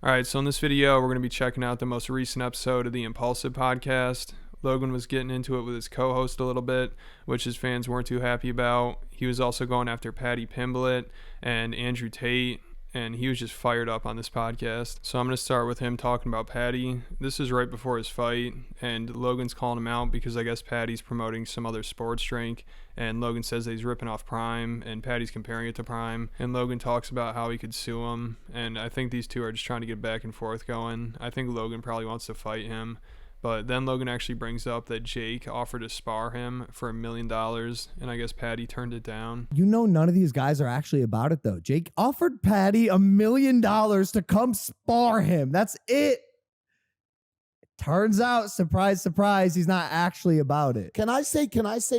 All right, so in this video, we're going to be checking out the most recent episode of the Impulsive podcast. Logan was getting into it with his co-host a little bit, which his fans weren't too happy about. He was also going after Paddy Pimblett and Andrew Tate, and he was just fired up on this podcast. So I'm going to start with him talking about Paddy. This is right before his fight, and Logan's calling him out because I guess Paddy's promoting some other sports drink, and Logan says that he's ripping off Prime, and Paddy's comparing it to Prime, and Logan talks about how he could sue him, and I think these two are just trying to get back and forth going. I think Logan probably wants to fight him. But then Logan actually brings up that Jake offered to spar him for $1 million, and I guess Paddy turned it down. You know, none of these guys are actually about it, though. Jake offered Paddy $1 million to come spar him. That's it. Turns out, surprise, surprise, he's not actually about it. Can I say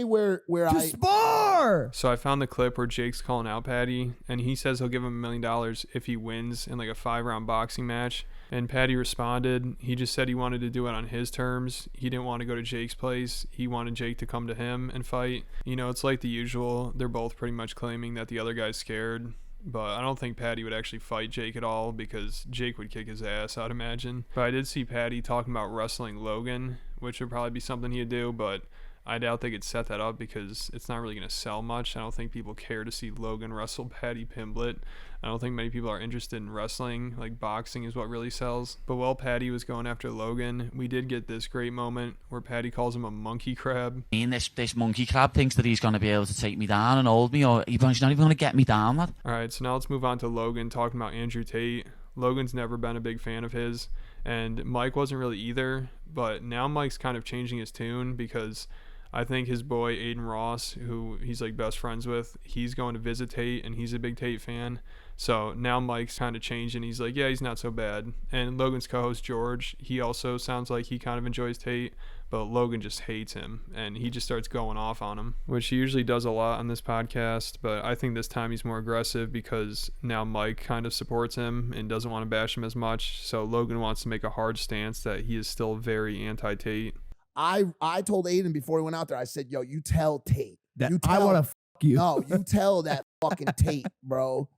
where To spar! So I found the clip where Jake's calling out Paddy, and he says he'll give him $1 million if he wins in like a 5-round boxing match. And Paddy responded. He just said he wanted to do it on his terms. He didn't want to go to Jake's place. He wanted Jake to come to him and fight. You know, it's like the usual. They're both pretty much claiming that the other guy's scared. But I don't think Paddy would actually fight Jake at all because Jake would kick his ass, I'd imagine. But I did see Paddy talking about wrestling Logan, which would probably be something he'd do, but I doubt they could set that up because it's not really going to sell much. I don't think people care to see Logan wrestle Paddy Pimblett. I don't think many people are interested in wrestling. Like, boxing is what really sells. But while Paddy was going after Logan, we did get this great moment where Paddy calls him a monkey crab. This monkey crab thinks that he's going to be able to take me down and hold me, or he's not even going to get me down, lad. All right, so now let's move on to Logan talking about Andrew Tate. Logan's never been a big fan of his, and Mike wasn't really either. But now Mike's kind of changing his tune because I think his boy Aiden Ross, who he's like best friends with, he's going to visit Tate, and he's a big Tate fan. So now Mike's kind of changing. He's like, yeah, he's not so bad. And Logan's co-host George, he also sounds like he kind of enjoys Tate, but Logan just hates him, and he just starts going off on him, which he usually does a lot on this podcast. But I think this time he's more aggressive because now Mike kind of supports him and doesn't want to bash him as much. So Logan wants to make a hard stance that he is still very anti-Tate. I told Aiden before he went out there, I said, yo, you tell Tate. That you I want to fuck you. No, you tell that fucking Tate, bro.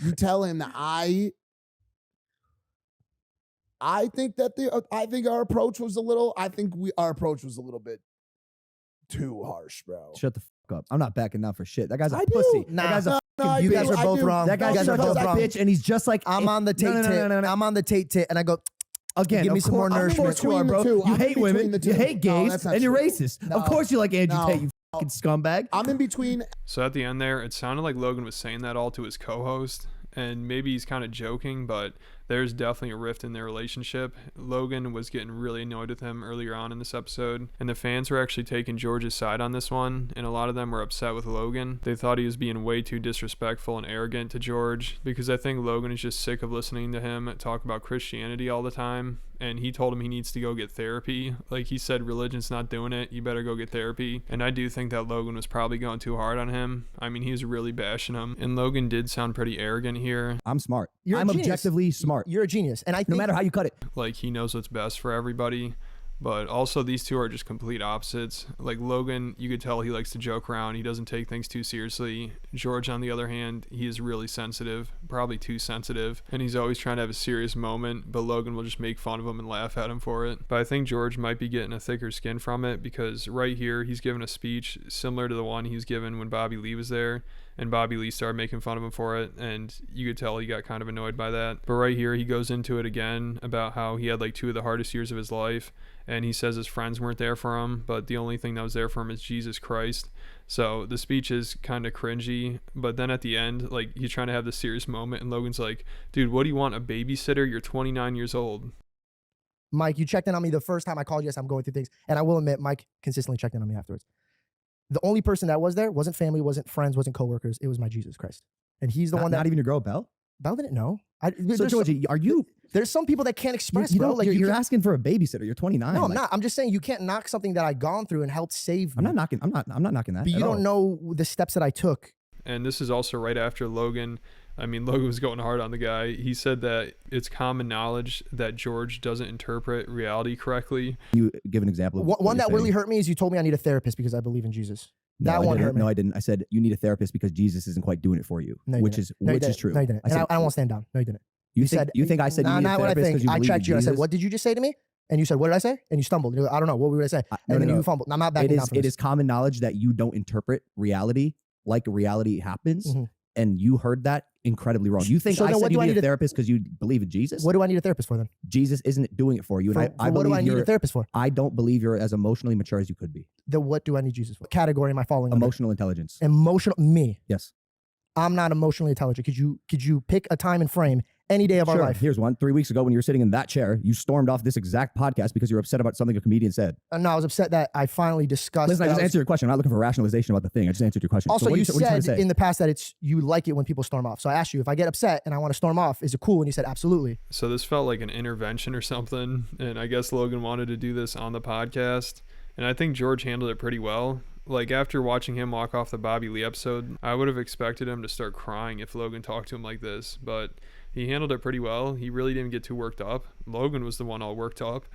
You tell him that I think that our approach was a little bit too harsh, bro. Shut the fuck up. I'm not backing down for shit. That guy's a I do. pussy. Nah, that guy's a fucking You bitch. guys are both wrong. That guy's You guys are both such a wrong. bitch, and he's just like, I'm on the Tate tit. No. I'm on the Tate tit, and I go, Again, give me of some more course- of nourishment. course you are, bro. Between the two. You I'm hate in between women, the you two. hate No, gays, that's not and you're true. racist. No. Of course you like Andrew No. Tate, you fucking scumbag. I'm in between. So at the end there, it sounded like Logan was saying that all to his co-host, and maybe he's kind of joking, but there's definitely a rift in their relationship. Logan was getting really annoyed with him earlier on in this episode, and the fans were actually taking George's side on this one, and a lot of them were upset with Logan. They thought he was being way too disrespectful and arrogant to George, because I think Logan is just sick of listening to him talk about Christianity all the time, and he told him he needs to go get therapy. Like, he said, religion's not doing it, you better go get therapy. And I do think that Logan was probably going too hard on him. I mean, he was really bashing him, and Logan did sound pretty arrogant here. I'm smart. You're a I'm genius. objectively smart. You're a genius. And I think No matter how you cut it. Like, he knows what's best for everybody. But also, these two are just complete opposites. Like, Logan, you could tell he likes to joke around. He doesn't take things too seriously. George, on the other hand, he is really sensitive, probably too sensitive, and he's always trying to have a serious moment, but Logan will just make fun of him and laugh at him for it. But I think George might be getting a thicker skin from it, because right here, he's giving a speech similar to the one he was given when Bobby Lee was there, and Bobby Lee started making fun of him for it, and you could tell he got kind of annoyed by that. But right here, he goes into it again about how he had like 2 of the hardest years of his life, and he says his friends weren't there for him, but the only thing that was there for him is Jesus Christ. So the speech is kind of cringy, but then at the end, like, he's trying to have this serious moment, and Logan's like, dude, what do you want, a babysitter? You're 29 years old. Mike, you checked in on me the first time I called you. Yes, I'm going through things. And I will admit, Mike consistently checked in on me afterwards. The only person that was there wasn't family, wasn't friends, wasn't coworkers. It was my Jesus Christ. And he's the one that... Not even your girl, Belle? Belle didn't know. So, Georgie, are you... There's some people that can't express, you bro. don't, Like, you're can't- asking for a babysitter. You're 29. No, I'm like, not. I'm just saying you can't knock something that I've gone through and helped save me. I'm not knocking that. But you don't know the steps that I took. And this is also right after Logan. I mean, Logan was going hard on the guy. He said that it's common knowledge that George doesn't interpret reality correctly. You give an example of One that really saying. hurt me is you told me I need a therapist because I believe in Jesus. No, That I one didn't. hurt me. No, I didn't. I said you need a therapist because Jesus isn't quite doing it for you, No, you which didn't. is No, you which is didn't. true. No, you didn't. I said, I don't want to stand down. No, you didn't. You think I said you nah, need a not what I therapist think. because you I believe in checked you. I said, Jesus? what did you just say to me? And you said, what did I say? And you stumbled. You go, I don't know. What would I say? And then you fumbled. I'm not backing down from It this. is common knowledge that you don't interpret reality like reality happens. Mhm. And you heard that incredibly wrong. You think So I then said what you do I need need a to- therapist because you believe in Jesus? What do I need a therapist for then? Jesus isn't doing it for you. And I What do believe I need a therapist for? I don't believe you're as emotionally mature as you could be. Then what do I need Jesus for? What category am I falling under? Emotional intelligence. Emotional. Me. Yes. I'm not emotionally intelligent. Could you pick a time and frame any day of our Sure. life? Here's one. 3 weeks ago when you were sitting in that chair, you stormed off this exact podcast because you were upset about something a comedian said. No, I was upset that I finally discussed. Listen, I just answered your question. I'm not looking for rationalization about the thing. I just answered your question. Also, so what you are what are trying said to say? in the past that you like it when people storm off. So I asked you, if I get upset and I want to storm off, is it cool? And you said absolutely. So this felt like an intervention or something, and I guess Logan wanted to do this on the podcast, and I think George handled it pretty well. Like, after watching him walk off the Bobby Lee episode, I would have expected him to start crying if Logan talked to him like this, but he handled it pretty well. He really didn't get too worked up. Logan was the one all worked up.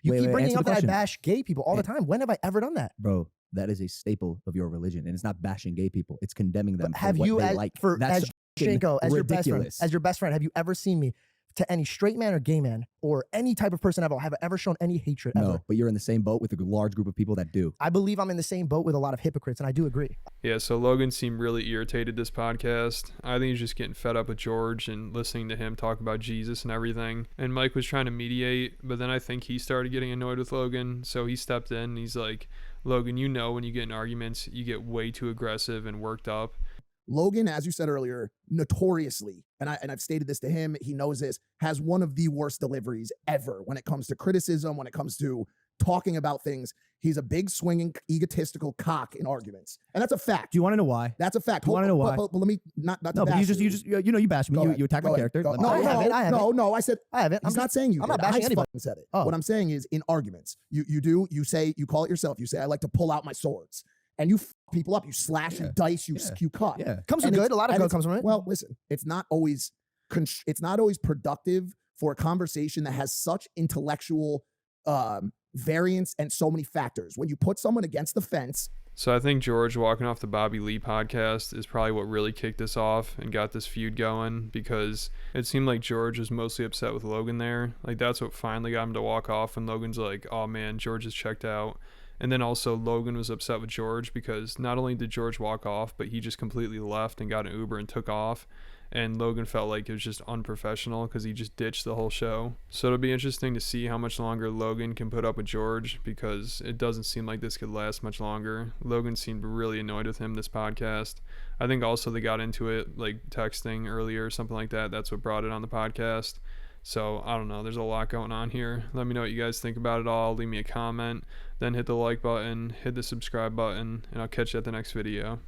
You keep bringing answer up the that I question. bash gay people all the time. When have I ever done that? Bro, that is a staple of your religion, and it's not bashing gay people. It's condemning them Have for what you, they as, like. for, That's as Shanko, as ridiculous. your best friend, have you ever seen me to any straight man or gay man or any type of person ever? Have I ever shown any hatred ever? No, but you're in the same boat with a large group of people that do. I believe I'm in the same boat with a lot of hypocrites, and I do agree. Yeah, so Logan seemed really irritated this podcast. I think he's just getting fed up with George and listening to him talk about Jesus and everything. And Mike was trying to mediate, but then I think he started getting annoyed with Logan, so he stepped in and he's like, Logan, you know when you get in arguments, you get way too aggressive and worked up. Logan, as you said earlier, notoriously, and I've stated this to him, he knows this, has one of the worst deliveries ever when it comes to criticism, when it comes to talking about things. He's a big swinging, egotistical cock in arguments, and that's a fact. Do you want to know why? That's a fact. Do you want to know why? But let me not. No, to but bash you bash me. Go ahead, You attack go my ahead, character. go- Let me- No, I haven't, I haven't. no. I said I haven't. he's not saying you. I'm not did. bashing I anybody. fucking said it. Oh. What I'm saying is, in arguments, you say, you call it yourself. You say, I like to pull out my swords, and you f- people up. You slash, you dice, you cut. Yeah. Comes And with it's- good. A lot of and good it's- comes from it. Well, listen, it's not always productive for a conversation that has such intellectual variance and so many factors. When you put someone against the fence, So I think George walking off the Bobby Lee podcast is probably what really kicked this off and got this feud going, because it seemed like George was mostly upset with Logan there. Like, that's what finally got him to walk off, and Logan's like, oh man, George is checked out. And then also Logan was upset with George because not only did George walk off, but he just completely left and got an Uber and took off. And Logan felt like it was just unprofessional because he just ditched the whole show. So it'll be interesting to see how much longer Logan can put up with George, because it doesn't seem like this could last much longer. Logan seemed really annoyed with him this podcast. I think also they got into it like texting earlier or something like that. That's what brought it on the podcast. So I don't know. There's a lot going on here. Let me know what you guys think about it all. Leave me a comment. Then hit the like button, hit the subscribe button, and I'll catch you at the next video.